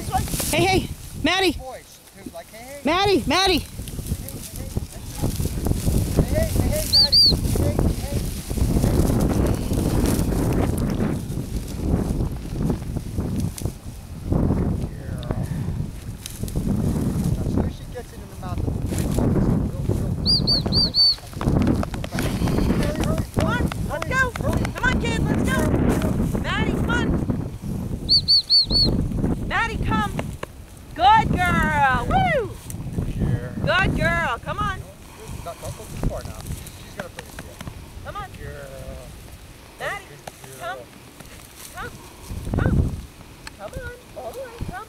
this way. Hey, hey, Maddie. Maddie, Maddie. Hey, Maddie. Hey. As soon as she gets it in the mouth, Come on, let's go. Come on, kid, let's go. Maddie, come on. Maddie, come. Good girl. Woo! Good girl. Come on. Don't go too far now. She's gonna bring it to you. Come on. Girl. Maddie, come. Come. Come on. All the way. Come.